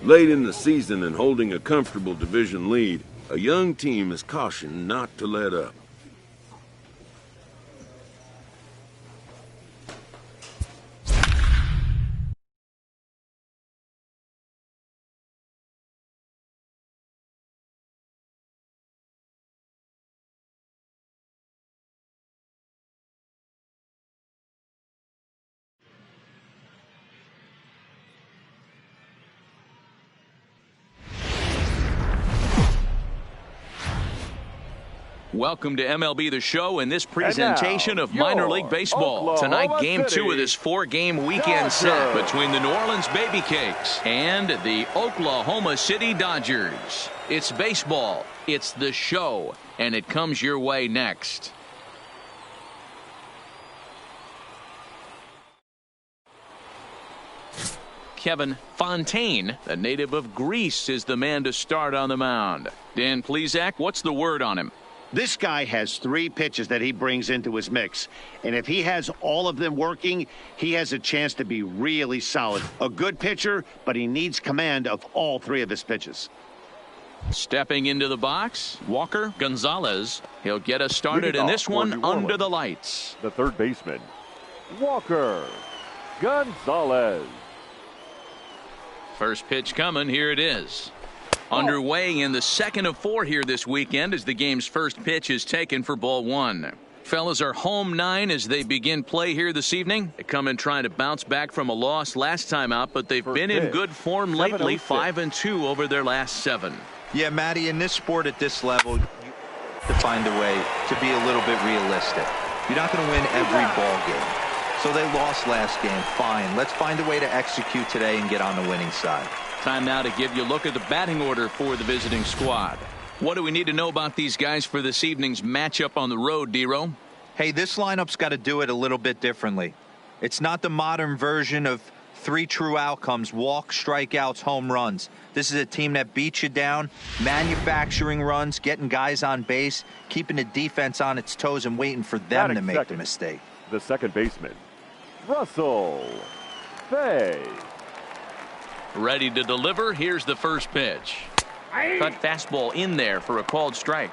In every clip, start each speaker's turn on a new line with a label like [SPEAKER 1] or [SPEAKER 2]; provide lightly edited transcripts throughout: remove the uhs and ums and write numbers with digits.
[SPEAKER 1] Late in the season and holding a comfortable division lead, a young team is cautioned not to let up.
[SPEAKER 2] Welcome to MLB The Show and this presentation of minor league baseball. Tonight, Game 2 of this 4-game weekend set between the New Orleans Baby Cakes and the Oklahoma City Dodgers. It's baseball, it's the show, and it comes your way next. Kevin Fontaine, a native of Greece, is the man to start on the mound. Dan Plesac, what's the word on him?
[SPEAKER 3] This guy has 3 pitches that he brings into his mix, and if he has all of them working, he has a chance to be really solid. A good pitcher, but he needs command of all 3 of his pitches.
[SPEAKER 2] Stepping into the box, Walker Gonzalez. He'll get us started in this one under the lights.
[SPEAKER 4] The third baseman, Walker Gonzalez.
[SPEAKER 2] First pitch coming. Here it is. Underway in the second of 4 here this weekend as the game's first pitch is taken for ball 1. Fellas are home 9 as they begin play here this evening. They come in trying to bounce back from a loss last time out, but they've been in good form lately, 5-2 over their last 7.
[SPEAKER 5] Yeah, Matty, in this sport at this level, you have to find a way to be a little bit realistic. You're not going to win every ball game. So they lost last game. Fine. Let's find a way to execute today and get on the winning side.
[SPEAKER 2] Time now to give you a look at the batting order for the visiting squad. What do we need to know about these guys for this evening's matchup on the road, D-Row?
[SPEAKER 5] Hey, this lineup's got to do it a little bit differently. It's not the modern version of 3 true outcomes: walks, strikeouts, home runs. This is a team that beats you down, manufacturing runs, getting guys on base, keeping the defense on its toes and waiting for them to make the mistake.
[SPEAKER 4] The second baseman, Russell Fay.
[SPEAKER 2] Ready to deliver. Here's the first pitch. Cut fastball in there for a called strike.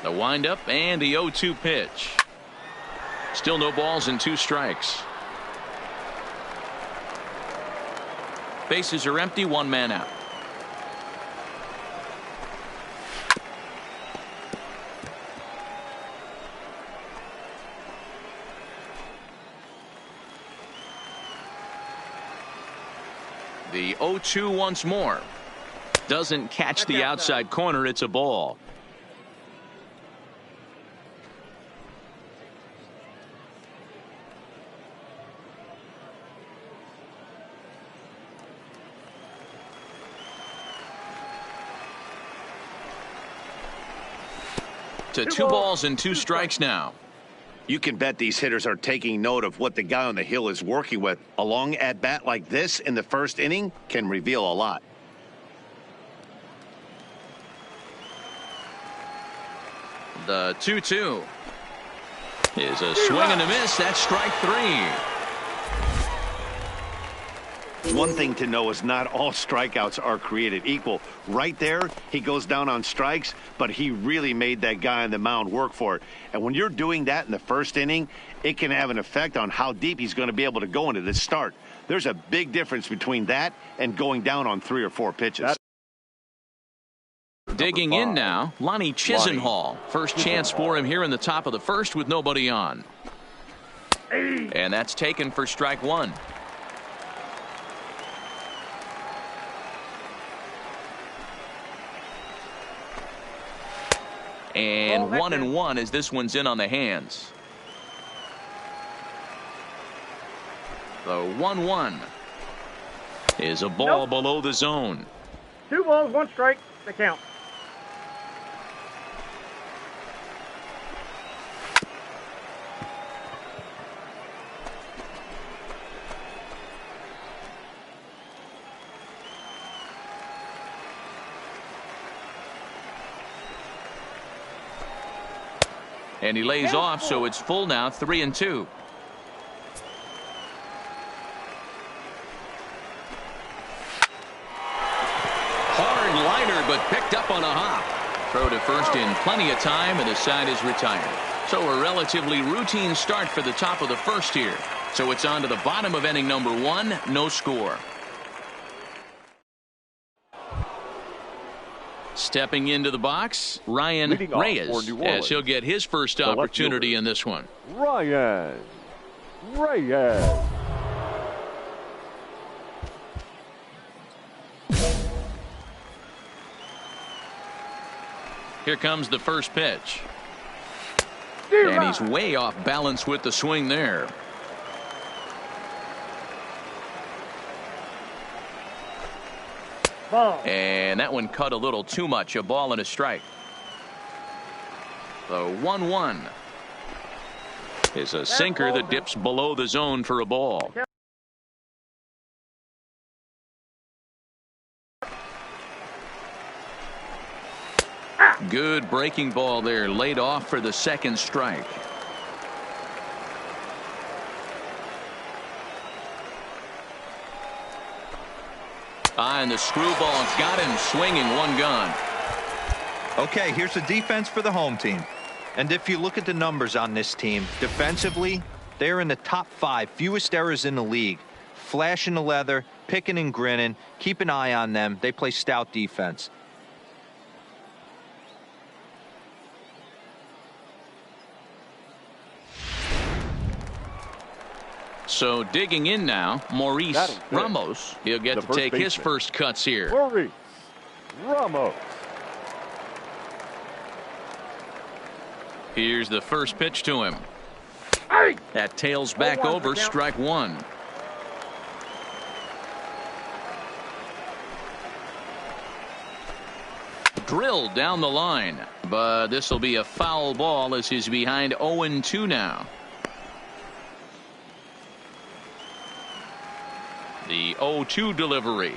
[SPEAKER 2] The windup and the 0-2 pitch. Still no balls and 2 strikes. Bases are empty, 1 man out. The 0-2 once more. Doesn't catch the outside corner. It's a ball. To 2 balls and 2 strikes now.
[SPEAKER 3] You can bet these hitters are taking note of what the guy on the hill is working with. A long at-bat like this in the first inning can reveal a lot.
[SPEAKER 2] The 2-2 is a swing and a miss. That's strike 3.
[SPEAKER 3] One thing to know is not all strikeouts are created equal. Right there, he goes down on strikes, but he really made that guy on the mound work for it. And when you're doing that in the first inning, it can have an effect on how deep he's going to be able to go into this start. There's a big difference between that and going down on 3 or 4 pitches.
[SPEAKER 2] Digging in now, Lonnie Chisenhall. First chance for him here in the top of the first with nobody on. And that's taken for strike 1. And 1-1 as this one's in on the hands. The 1-1 is a ball below the zone.
[SPEAKER 6] 2 balls, 1 strike. The count.
[SPEAKER 2] And he lays off, so it's full now, 3-2. Hard liner, but picked up on a hop. Throw to first in plenty of time, and the side is retired. So a relatively routine start for the top of the first here. So it's on to the bottom of inning number 1, no score. Stepping into the box, Ryan Reyes, as he'll get his first opportunity in this one.
[SPEAKER 4] Ryan Reyes.
[SPEAKER 2] Here comes the first pitch. And he's way off balance with the swing there. And that one cut a little too much. A ball and a strike. The 1-1 is a sinker that dips below the zone for a ball. Good breaking ball there, laid off for the second strike. And the screwball got him swinging, one gone.
[SPEAKER 5] Okay, here's the defense for the home team. And if you look at the numbers on this team, defensively, they're in the top 5, fewest errors in the league. Flashing the leather, picking and grinning, keep an eye on them. They play stout defense.
[SPEAKER 2] So digging in now, Maurice Ramos. He'll get to take his first cuts here.
[SPEAKER 4] Maurice Ramos.
[SPEAKER 2] Here's the first pitch to him. That tails back over, strike 1. Drilled down the line, but this will be a foul ball as he's behind 0-2 now. The 0-2 delivery.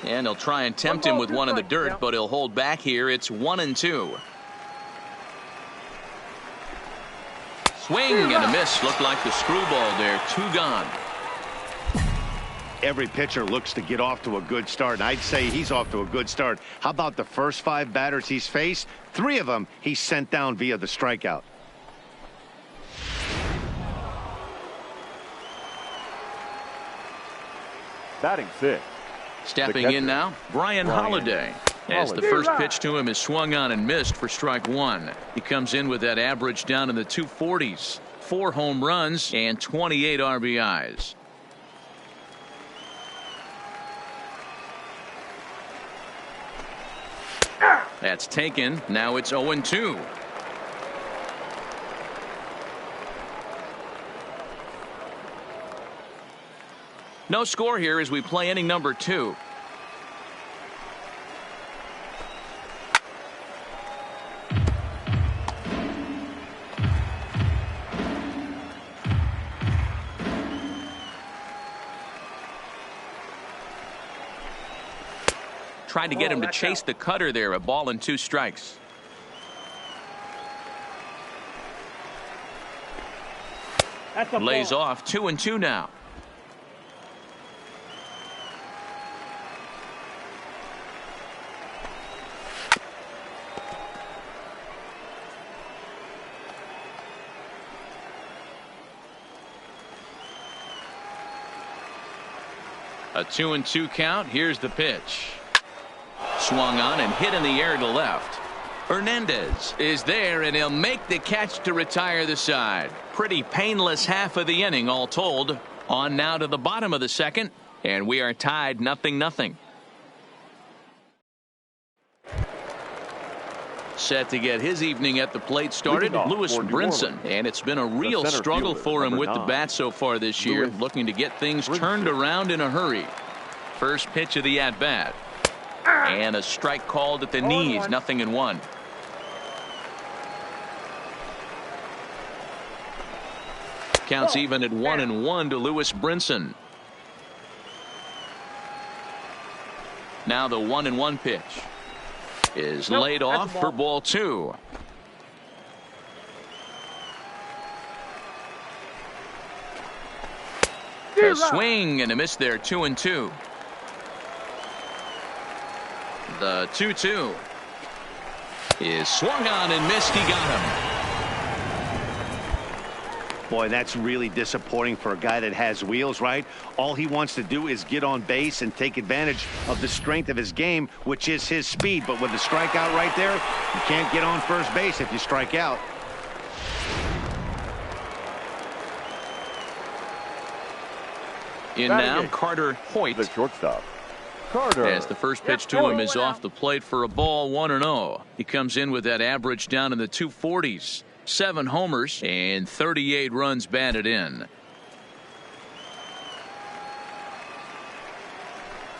[SPEAKER 2] And he'll try and tempt him with one in the dirt, but he'll hold back here. It's 1-2. Swing and a miss. Looked like the screwball there. 2 gone.
[SPEAKER 3] Every pitcher looks to get off to a good start, and I'd say he's off to a good start. How about the first 5 batters he's faced? 3 of them he sent down via the strikeout.
[SPEAKER 4] Batting 6.
[SPEAKER 2] Stepping in now, Brian Holiday. As the first pitch to him is swung on and missed for strike 1. He comes in with that average down in the 240s. 4 home runs and 28 RBIs. That's taken. Now it's 0-2. No score here as we play inning number 2. Tried to get him to chase the cutter there. A ball and 2 strikes. Lays off. 2-2 now. A 2-2 count. Here's the pitch. Swung on and hit in the air to left. Hernandez is there, and he'll make the catch to retire the side. Pretty painless half of the inning all told. On now to the bottom of the second, and we are tied 0-0. Set to get his evening at the plate started, Lewis Brinson. And it's been a real struggle for him with the bat so far this year, looking to get things turned around in a hurry. First pitch of the at-bat. And a strike called at the knees, 0-1. Counts even at 1-1 to Lewis Brinson. Now the 1-1 pitch is laid off for ball 2. A swing and a miss there, 2-2. The 2-2 is swung on and missed. He got him.
[SPEAKER 3] Boy, that's really disappointing for a guy that has wheels, right? All he wants to do is get on base and take advantage of the strength of his game, which is his speed. But with the strikeout right there, you can't get on first base if you strike out.
[SPEAKER 2] In now, Carter Hoyt,
[SPEAKER 4] the shortstop. Carter.
[SPEAKER 2] As the first pitch to him is off the plate for a ball, 1-0. He comes in with that average down in the 240s. 7 homers and 38 runs batted in.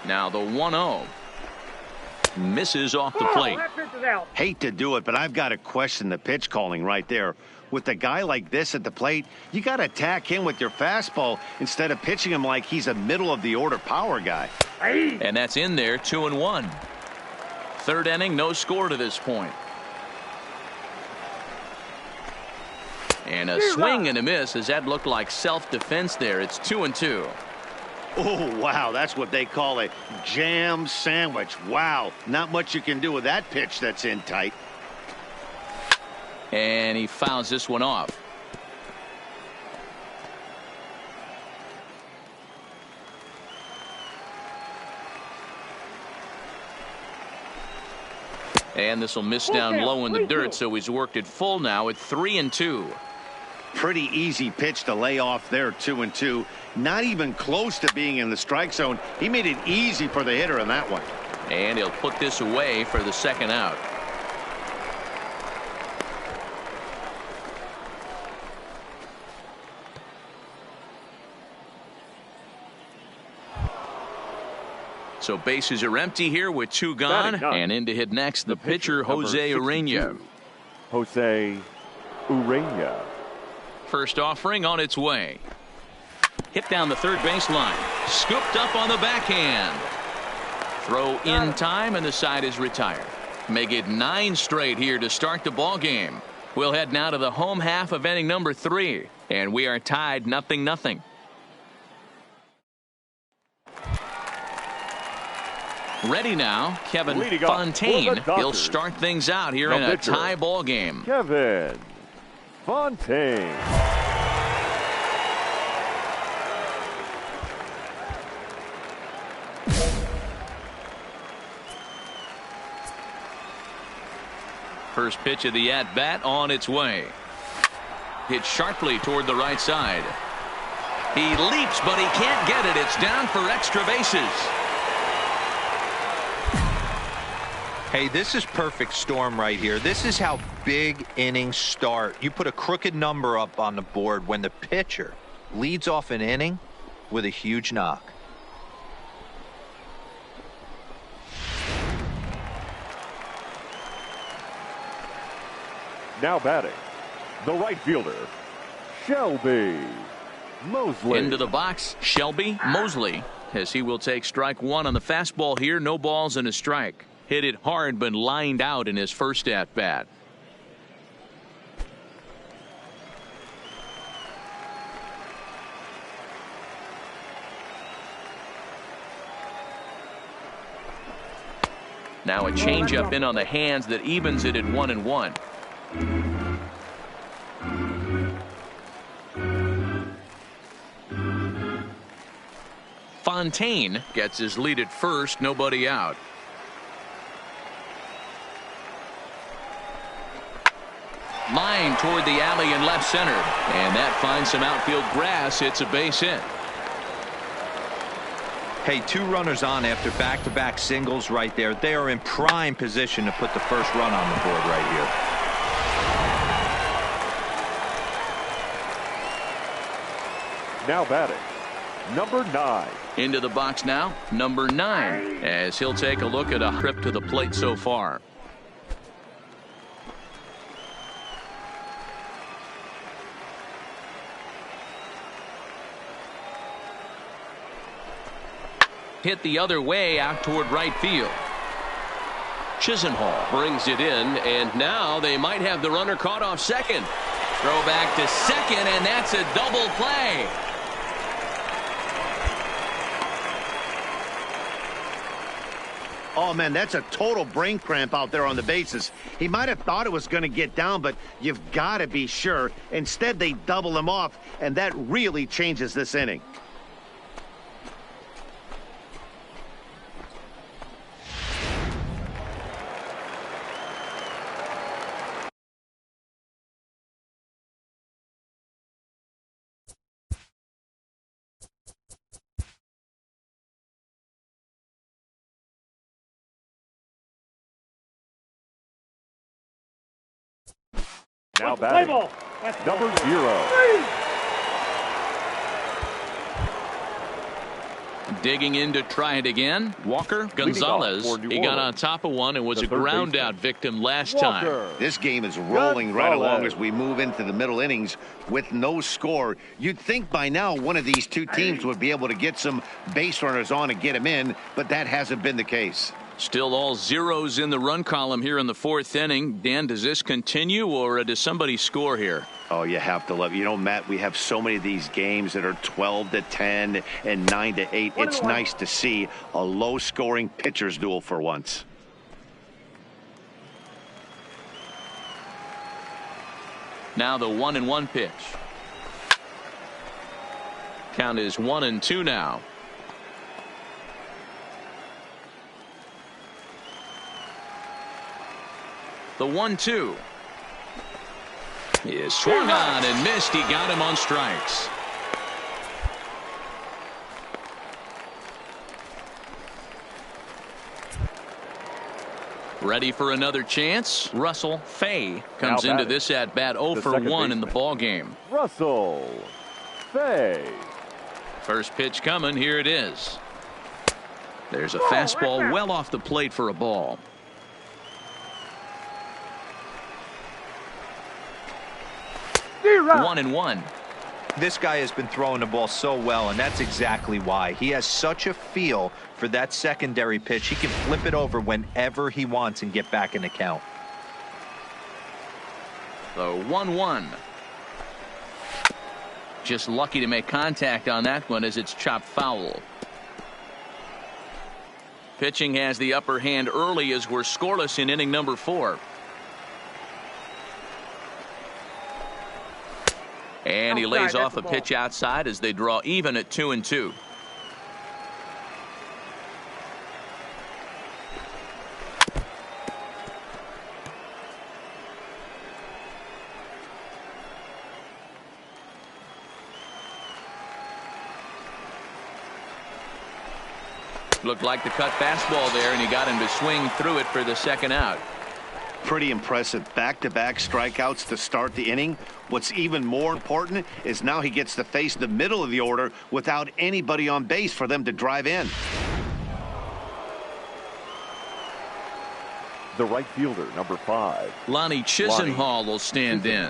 [SPEAKER 2] Now the 1-0 misses off the plate.
[SPEAKER 3] Hate to do it, but I've got to question the pitch calling right there. With a guy like this at the plate, you got to attack him with your fastball instead of pitching him like he's a middle of the order power guy.
[SPEAKER 2] And that's in there, 2-1. Third inning, no score to this point. And a swing and a miss, as that looked like self-defense there. It's 2-2.
[SPEAKER 3] Oh, wow, that's what they call a jam sandwich. Wow, not much you can do with that pitch that's in tight.
[SPEAKER 2] And he fouls this one off. And this will miss down low in the dirt, so he's worked it full now at 3-2.
[SPEAKER 3] Pretty easy pitch to lay off there, 2-2. Not even close to being in the strike zone. He made it easy for the hitter in that one.
[SPEAKER 2] And he'll put this away for the second out. So bases are empty here with 2 gone. And in to hit next, the pitcher, Jose Urena.
[SPEAKER 4] Jose Urena.
[SPEAKER 2] First offering on its way. Hit down the third baseline. Scooped up on the backhand. Throw in time, and the side is retired. Make it 9 straight here to start the ball game. We'll head now to the home half of inning number 3. And we are tied 0-0. Ready now, Kevin Fontaine. He'll start things out here in a tie ball game.
[SPEAKER 4] Kevin Fontaine.
[SPEAKER 2] First pitch of the at-bat on its way. Hit sharply toward the right side. He leaps, but he can't get it. It's down for extra bases.
[SPEAKER 5] Hey, this is perfect storm right here. This is how big innings start. You put a crooked number up on the board when the pitcher leads off an inning with a huge knock.
[SPEAKER 4] Now batting, the right fielder, Shelby Mosley.
[SPEAKER 2] Into the box, Shelby Mosley, as he will take strike 1 on the fastball here. No balls and a strike. Hit it hard, but lined out in his first at-bat. Now a changeup in on the hands that evens it at 1-1. Fontaine gets his lead at first, nobody out. Line toward the alley in left center, and that finds some outfield grass. It's a base hit.
[SPEAKER 5] Hey, 2 runners on after back-to-back singles right there. They are in prime position to put the first run on the board right here.
[SPEAKER 4] Now batting, number 9.
[SPEAKER 2] Into the box now, number 9, as he'll take a look at a trip to the plate so far. Hit the other way out toward right field. Chisenhall brings it in, and now they might have the runner caught off second. Throw back to second, and that's a double play.
[SPEAKER 3] Oh, man, that's a total brain cramp out there on the bases. He might have thought it was going to get down, but you've got to be sure. Instead, they double him off, and that really changes this inning.
[SPEAKER 4] Now batting, number 0.
[SPEAKER 2] Digging in to try it again. Walker Gonzalez. He got on top of one and was a ground out victim last time.
[SPEAKER 3] This game is rolling right along as we move into the middle innings with no score. You'd think by now one of these two teams would be able to get some base runners on and get them in, but that hasn't been the case.
[SPEAKER 2] Still all zeros in the run column here in the 4th inning. Dan, does this continue or does somebody score here?
[SPEAKER 3] Oh, you have to love it. You know, Matt, we have so many of these games that are 12-10 and 9-8. It's nice to see a low-scoring pitcher's duel for once.
[SPEAKER 2] Now the 1-1 pitch. Count is 1-2 now. The 1-2 is swung on and missed. He got him on strikes. Ready for another chance. Russell Fay comes into this at bat 0 for 1 in the ball game.
[SPEAKER 4] Russell Fay.
[SPEAKER 2] First pitch coming. Here it is. There's a fastball well off the plate for a ball. 1-1.
[SPEAKER 5] This guy has been throwing the ball so well, and that's exactly why. He has such a feel for that secondary pitch. He can flip it over whenever he wants and get back in the count.
[SPEAKER 2] The 1-1. Just lucky to make contact on that one as it's chopped foul. Pitching has the upper hand early as we're scoreless in inning number 4. And he lays off a pitch outside as they draw even at 2-2. Looked like the cut fastball there, and he got him to swing through it for the second out.
[SPEAKER 3] Pretty impressive back-to-back strikeouts to start the inning. What's even more important is now he gets to face the middle of the order without anybody on base for them to drive in.
[SPEAKER 4] The right fielder, number 5.
[SPEAKER 2] Lonnie Chisenhall will stand in.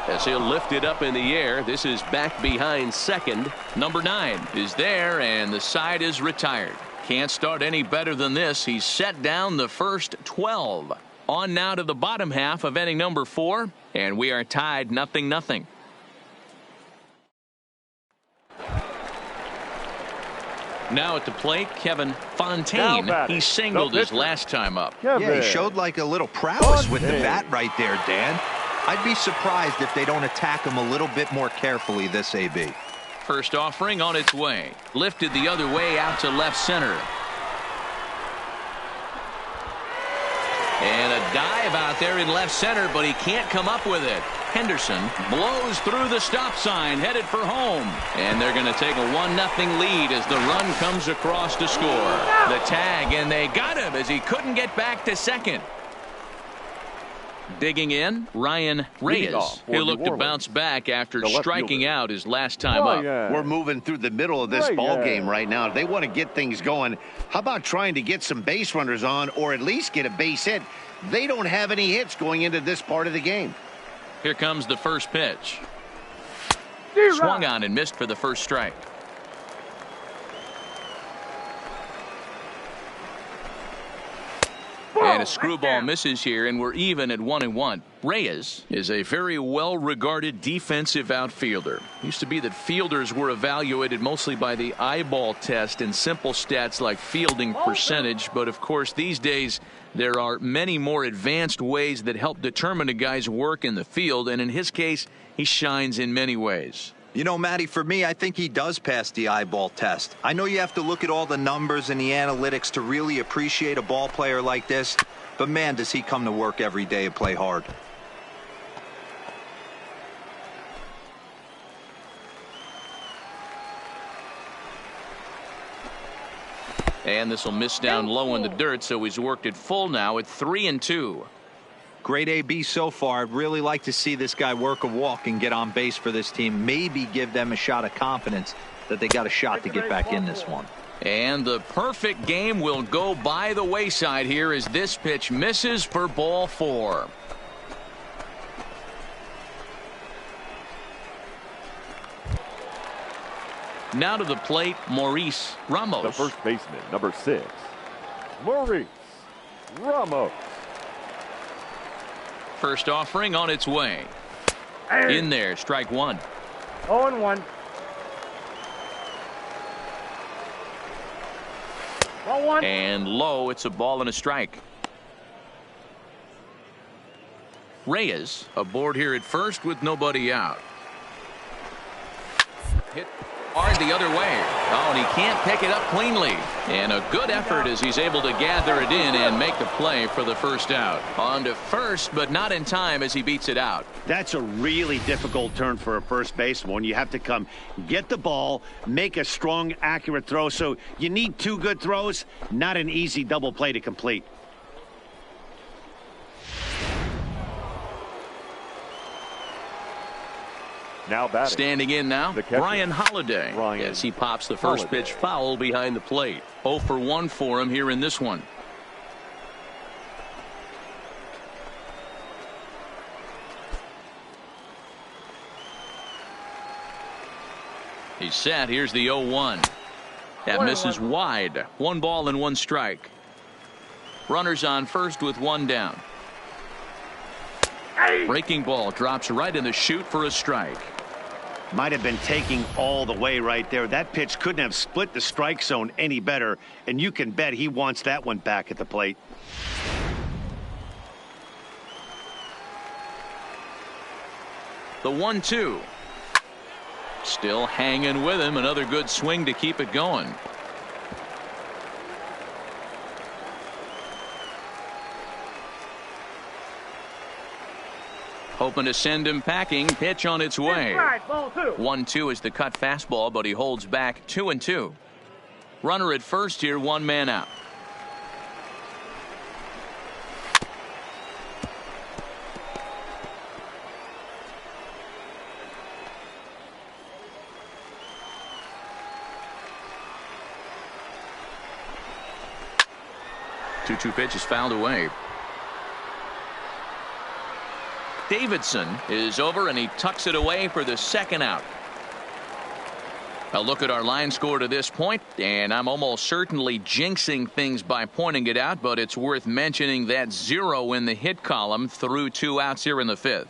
[SPEAKER 2] As he'll lift it up in the air. This is back behind second. Number 9 is there, and the side is retired. Can't start any better than this. He's set down the first 12. On now to the bottom half of inning number 4, and we are tied 0-0. Now at the plate, Kevin Fontaine. He singled his last time up.
[SPEAKER 5] Yeah, he showed like a little prowess with the bat right there, Dan. I'd be surprised if they don't attack him a little bit more carefully this AB.
[SPEAKER 2] First offering on its way. Lifted the other way out to left center. And a dive out there in left center, but he can't come up with it. Henderson blows through the stop sign, headed for home. And they're going to take a 1-0 lead as the run comes across to score. The tag, and they got him as he couldn't get back to second. Digging in, Ryan Reyes. He'll look to bounce back after striking out his last time up.
[SPEAKER 3] We're moving through the middle of this ball game right now. They want to get things going. How about trying to get some base runners on or at least get a base hit? They don't have any hits going into this part of the game.
[SPEAKER 2] Here comes the first pitch. Swung on and missed for the first strike. And a screwball misses here, and we're even at 1-1. Reyes is a very well-regarded defensive outfielder. Used to be that fielders were evaluated mostly by the eyeball test and simple stats like fielding percentage, but of course these days there are many more advanced ways that help determine a guy's work in the field, and in his case, he shines in many ways.
[SPEAKER 5] You know, Matty, for me, I think he does pass the eyeball test. I know you have to look at all the numbers and the analytics to really appreciate a ball player like this, but man, does he come to work every day and play hard.
[SPEAKER 2] And this will miss down low in the dirt, so he's worked it full now at 3-2.
[SPEAKER 5] Great AB so far. I'd really like to see this guy work a walk and get on base for this team. Maybe give them a shot of confidence that they got a shot to get back in this one.
[SPEAKER 2] And the perfect game will go by the wayside here as this pitch misses for ball 4. Now to the plate, Maurice Ramos.
[SPEAKER 4] The first baseman, number 6, Maurice Ramos.
[SPEAKER 2] First offering on its way. In there, strike 1.
[SPEAKER 6] 0-1. 1-1.
[SPEAKER 2] And low, it's a ball and a strike. Reyes aboard here at first with nobody out. Hit hard the other way. Oh, and he can't pick it up cleanly. And a good effort as he's able to gather it in and make the play for the first out. On to first, but not in time as he beats it out.
[SPEAKER 3] That's a really difficult turn for a first baseman. You have to come get the ball, make a strong, accurate throw. So you need 2 good throws, not an easy double play to complete.
[SPEAKER 4] Now batting.
[SPEAKER 2] Standing in now, Ryan Holiday. As he pops the first pitch foul behind the plate. 0 for 1 for him here in this one. He's set. Here's the 0-1. That misses wide. 1 ball and 1 strike. Runners on first with 1 down. Breaking ball drops right in the chute for a strike.
[SPEAKER 3] Might have been taking all the way right there. That pitch couldn't have split the strike zone any better, and you can bet he wants that one back at the plate.
[SPEAKER 2] The 1-2. Still hanging with him. Another good swing to keep it going. Hoping to send him packing. Pitch on its way. 1-2 is the cut fastball, but he holds back 2-2. Runner at first here, 1 man out. Two pitch is fouled away. Davidson is over and he tucks it away for the second out. A look at our line score to this point, and I'm almost certainly jinxing things by pointing it out, but it's worth mentioning that 0 in the hit column through 2 outs here in the 5th.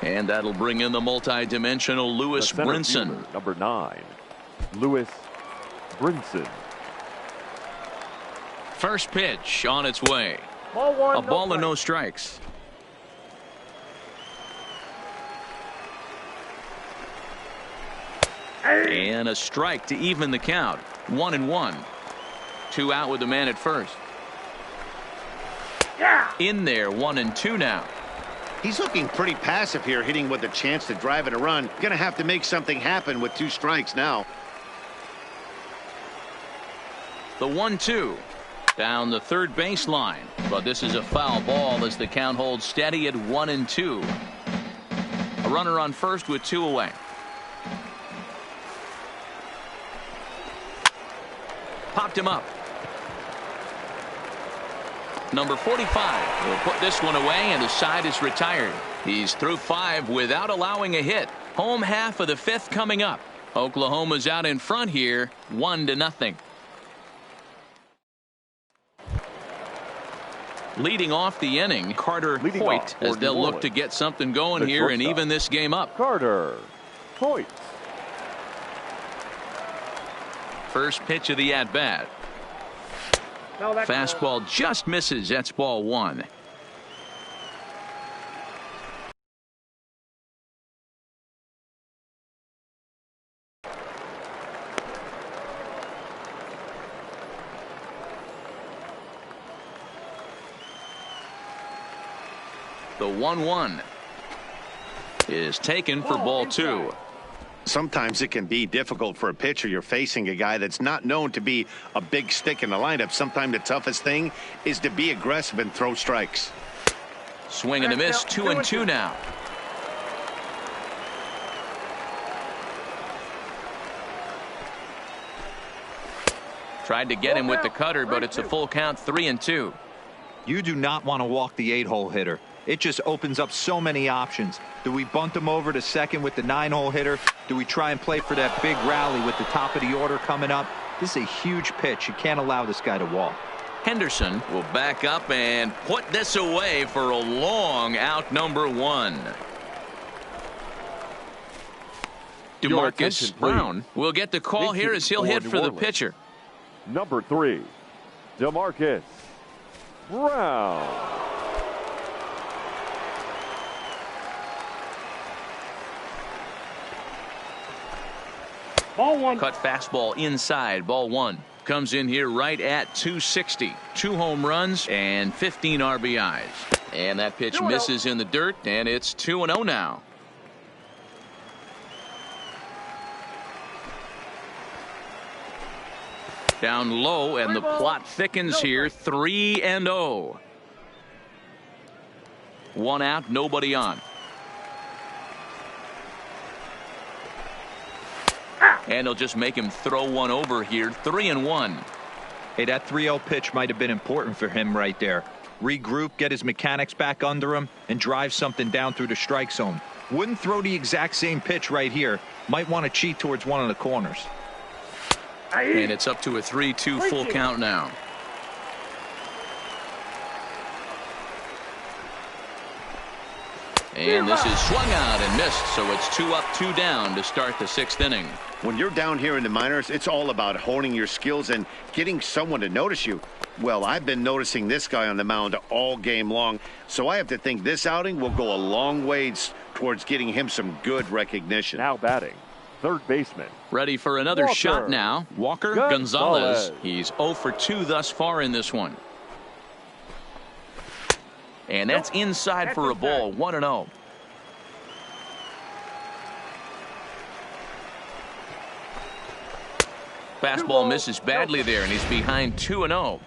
[SPEAKER 2] And that'll bring in the multi-dimensional Lewis Brinson.
[SPEAKER 4] Fielder, number 9, Lewis Brinson.
[SPEAKER 2] First pitch on its way.
[SPEAKER 6] Ball 1,
[SPEAKER 2] a ball and no strikes. And a strike to even the count. 1-1. 2 out with the man at first. In there, 1-2 now.
[SPEAKER 3] He's looking pretty passive here, hitting with a chance to drive in a run. Gonna have to make something happen with 2 strikes now.
[SPEAKER 2] The 1-2 down the third baseline, but this is a foul ball as the count holds steady at 1-2. A runner on first with 2 away. Popped him up. Number 45 will put this one away, and the side is retired. He's through 5 without allowing a hit. Home half of the 5th coming up. Oklahoma's out in front here, 1-0. Leading off the inning, Carter Hoyt, as they'll look to get something going here and even this game up.
[SPEAKER 4] Carter Hoyt.
[SPEAKER 2] First pitch of the at-bat. Fastball just misses. That's ball one. The 1-1 is taken for ball two.
[SPEAKER 3] Sometimes it can be difficult for a pitcher. You're facing a guy that's not known to be a big stick in the lineup. Sometimes the toughest thing is to be aggressive and throw strikes.
[SPEAKER 2] Swing and a miss, 2-2 now. Tried to get him with the cutter, but it's a full count, 3-2.
[SPEAKER 5] You do not want to walk the 8-hole hitter. It just opens up so many options. Do we bunt him over to second with the 9-hole hitter? Do we try and play for that big rally with the top of the order coming up? This is a huge pitch. You can't allow this guy to walk.
[SPEAKER 2] Henderson will back up and put this away for a long out, number one. DeMarcus Brown will get the call here as he'll hit for the pitcher.
[SPEAKER 4] Number 3, DeMarcus Brown.
[SPEAKER 6] Ball one.
[SPEAKER 2] Cut fastball inside, ball one. Comes in here right at 260. 2 home runs and 15 RBIs. And that pitch misses in the dirt, and it's 2-0 now. Down low, and the plot thickens here, 3-0. 1 out, nobody on. And he'll just make him throw one over here, 3-1.
[SPEAKER 5] Hey, that 3-0 pitch might have been important for him right there. Regroup, get his mechanics back under him, and drive something down through the strike zone. Wouldn't throw the exact same pitch right here. Might want to cheat towards one of the corners.
[SPEAKER 2] And it's up to a 3-2 full count now. And this is swung out and missed, so it's 2 up, 2 down to start the 6th inning.
[SPEAKER 3] When you're down here in the minors, it's all about honing your skills and getting someone to notice you. Well, I've been noticing this guy on the mound all game long, so I have to think this outing will go a long ways towards getting him some good recognition.
[SPEAKER 4] Now batting, third baseman.
[SPEAKER 2] Ready for another
[SPEAKER 4] Walker
[SPEAKER 2] shot now. Walker Gonzalez. He's 0 for 2 thus far in this one. And that's inside for a ball, 1-0. Fastball misses badly there, and he's behind 2-0.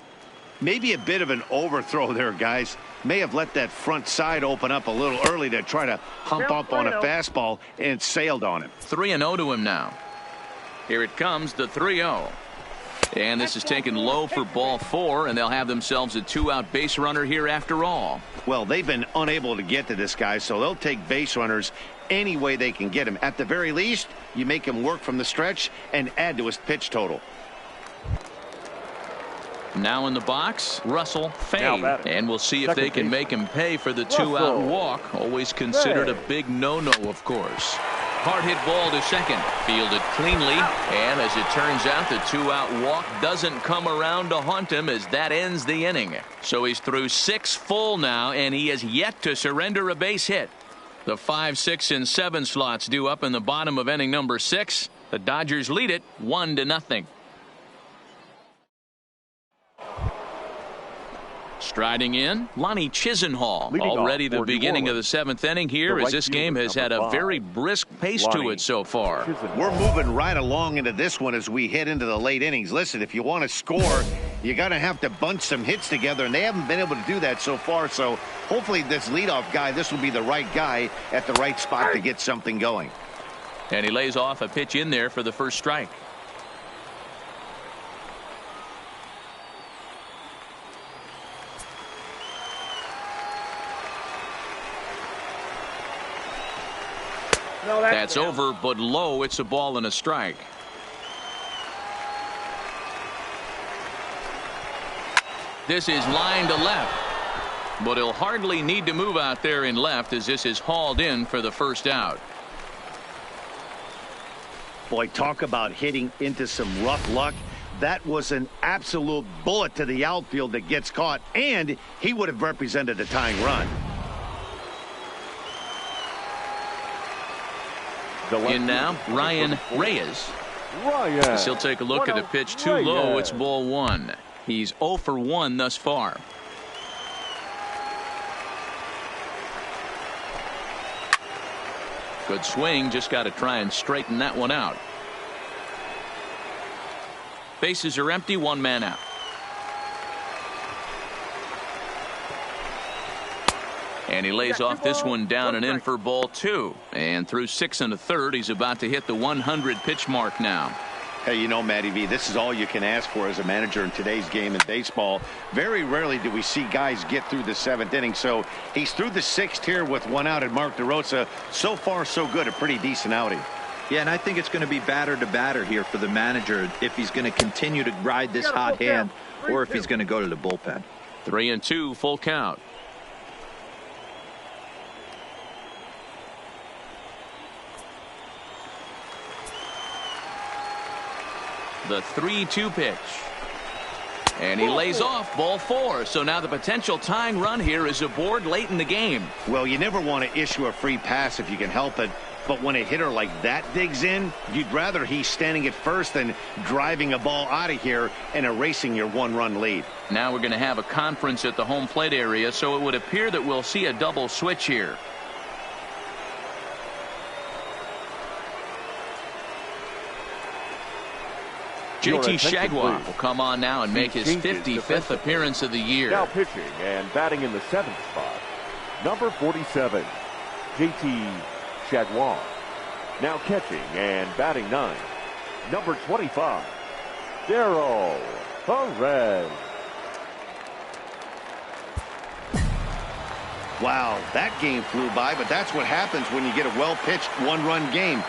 [SPEAKER 3] Maybe a bit of an overthrow there, guys. May have let that front side open up a little early to try to hump up on a fastball and sailed on him.
[SPEAKER 2] 3-0 to him now. Here it comes, the 3-0. And this is taken low for ball 4, and they'll have themselves a 2-out base runner here after all.
[SPEAKER 3] Well, they've been unable to get to this guy, so they'll take base runners any way they can get him. At the very least, you make him work from the stretch and add to his pitch total.
[SPEAKER 2] Now in the box, Russell Fay, and we'll see if they can make him pay for the 2-out walk. Always considered a big no-no, of course. Hard hit ball to second, fielded cleanly, and as it turns out, the 2-out walk doesn't come around to haunt him as that ends the inning. So he's through 6 full now, and he has yet to surrender a base hit. The 5, 6, and 7 slots due up in the bottom of inning number 6. The Dodgers lead it 1-0. Striding in, Lonnie Chisenhall. Already the beginning of the 7th inning here, as this game has had a very brisk pace to it so far.
[SPEAKER 3] We're moving right along into this one as we head into the late innings. Listen, if you want to score, you got to have to bunch some hits together, and they haven't been able to do that so far. So hopefully this leadoff guy, this will be the right guy at the right spot to get something going.
[SPEAKER 2] And he lays off a pitch in there for the first strike. That's over, but low. It's a ball and a strike. This is line to left, but he'll hardly need to move out there in left as this is hauled in for the first out.
[SPEAKER 3] Boy, talk about hitting into some rough luck. That was an absolute bullet to the outfield that gets caught, and he would have represented a tying run.
[SPEAKER 2] In now, Ryan Reyes. As he'll take a look at the pitch too low. It's ball one. He's 0 for 1 thus far. Good swing. Just got to try and straighten that one out. Bases are empty. One man out. And he lays off this one down and in for ball two. And through 6 1/3, he's about to hit the 100 pitch mark now.
[SPEAKER 3] Hey, you know, Matty V, this is all you can ask for as a manager in today's game in baseball. Very rarely do we see guys get through the 7th inning. So he's through the 6th here with 1 out at Mark DeRosa. So far, so good. A pretty decent outing.
[SPEAKER 5] Yeah, and I think it's going to be batter to batter here for the manager if he's going to continue to ride this hot hand or if he's going to go to the bullpen.
[SPEAKER 2] 3-2, full count. The 3-2 pitch. And he lays off ball 4. So now the potential tying run here is aboard late in the game.
[SPEAKER 3] Well, you never want to issue a free pass if you can help it. But when a hitter like that digs in, you'd rather he's standing at first than driving a ball out of here and erasing your 1-run lead.
[SPEAKER 2] Now we're going to have a conference at the home plate area, so it would appear that we'll see a double switch here. JT Shagwab will come on now and make his 55th appearance of the year.
[SPEAKER 4] Now pitching and batting in the 7th spot, number 47, JT Shagwab. Now catching and batting 9, number 25, Daryl Perez.
[SPEAKER 3] Wow, that game flew by, but that's what happens when you get a well-pitched 1-run game.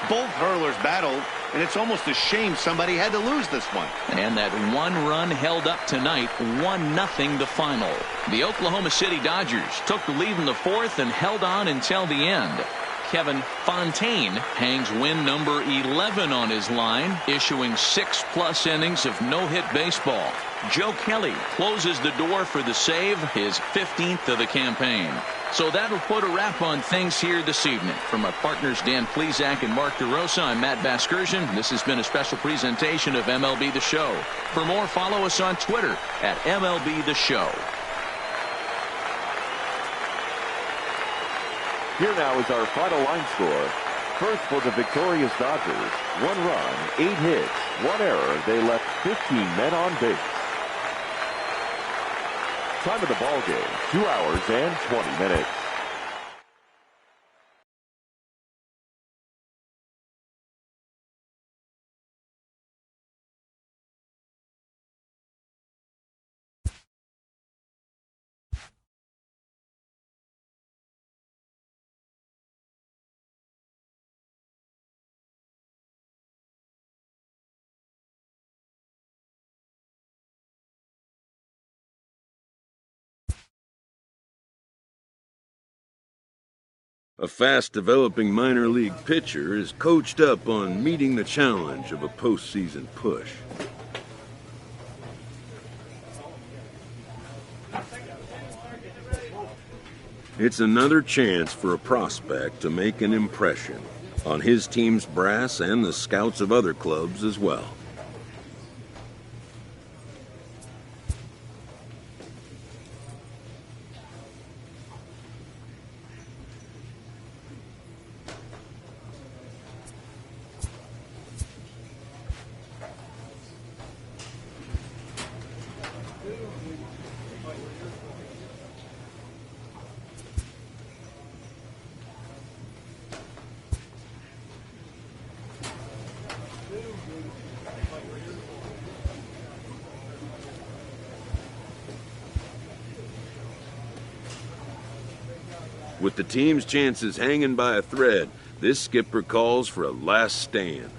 [SPEAKER 3] Both hurlers battled, and it's almost a shame somebody had to lose this one.
[SPEAKER 2] And that 1 run held up tonight, 1-0 the final. The Oklahoma City Dodgers took the lead in the 4th and held on until the end. Kevin Fontaine hangs win number 11 on his line, issuing 6+ innings of no-hit baseball. Joe Kelly closes the door for the save, his 15th of the campaign. So that'll put a wrap on things here this evening. From our partners Dan Plesac and Mark DeRosa, I'm Matt Vasgersian. This has been a special presentation of MLB The Show. For more, follow us on Twitter at MLB The Show.
[SPEAKER 4] Here now is our final line score. First for the victorious Dodgers, 1 run, 8 hits, 1 error. They left 15 men on base. Time of the ball game, 2 hours and 20 minutes.
[SPEAKER 1] A fast-developing minor league pitcher is coached up on meeting the challenge of a postseason push. It's another chance for a prospect to make an impression on his team's brass and the scouts of other clubs as well. With the team's chances hanging by a thread, This skipper calls for a last stand.